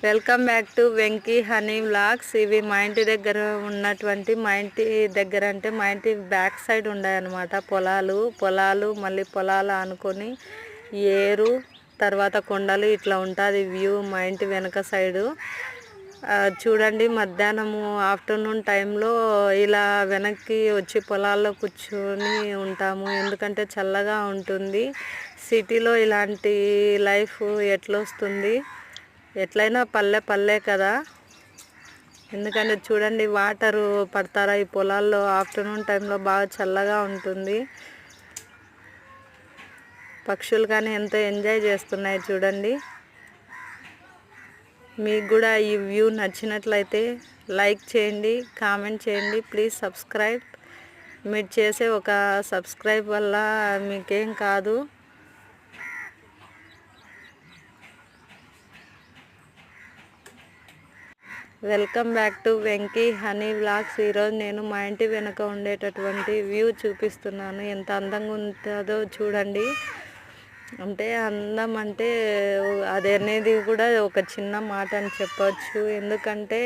Welcome back to Venky honey vlogs. ఇవి మా ఇంటి దగ్గర ఉన్నటువంటి మా ఇంటి దగ్గర అంటే మా ఇంటి బ్యాక్ సైడ్ ఉన్నాయన్నమాట. పొలాలు మళ్ళీ పొలాలు అనుకొని ఏరు తర్వాత కొండలు ఇట్లా ఉంటుంది వ్యూ మా ఇంటి వెనక సైడు. చూడండి, మధ్యాహ్నము ఆఫ్టర్నూన్ టైంలో ఇలా వెనక్కి వచ్చి పొలాల్లో కూర్చొని ఉంటాము, ఎందుకంటే చల్లగా ఉంటుంది. సిటీలో ఇలాంటి లైఫ్ ఎట్లా వస్తుంది? ఎట్లయినా పల్లె కదా. ఎందుకంటే చూడండి, వాటరు పడతారా ఈ పొలాల్లో. ఆఫ్టర్నూన్ టైంలో బాగా చల్లగా ఉంటుంది. పక్షులు కానీ ఎంతో ఎంజాయ్ చేస్తున్నాయి చూడండి. మీకు కూడా ఈ వ్యూ నచ్చినట్లయితే లైక్ చేయండి, కామెంట్ చేయండి, ప్లీజ్ సబ్స్క్రైబ్. మీరు చేసే ఒక సబ్స్క్రైబ్ వల్ల మీకేం కాదు. Welcome back to Venky honey vlogs. ఈరోజు నేను మా ఇంటి వెనుక ఉండేటటువంటి వ్యూ చూపిస్తున్నాను. ఎంత అందంగా ఉంటుందో చూడండి. అంటే అందం అంటే అది అనేది కూడా ఒక చిన్న మాట అని చెప్పవచ్చు. ఎందుకంటే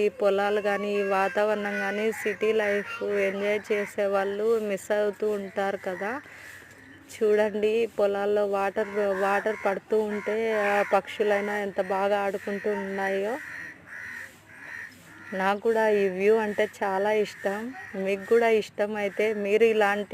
ఈ పొలాలు కానీ ఈ వాతావరణం కానీ సిటీ లైఫ్ ఎంజాయ్ చేసే వాళ్ళు మిస్ అవుతూ ఉంటారు కదా. చూడండి, పొలాల్లో వాటర్ పడుతూ ఉంటే పక్షులైనా ఎంత బాగా ఆడుకుంటూ ఉన్నాయో. నాకు కూడా ఈ వ్యూ అంటే చాలా ఇష్టం. మీకు కూడా ఇష్టం అయితే మీరు ఇలాంటి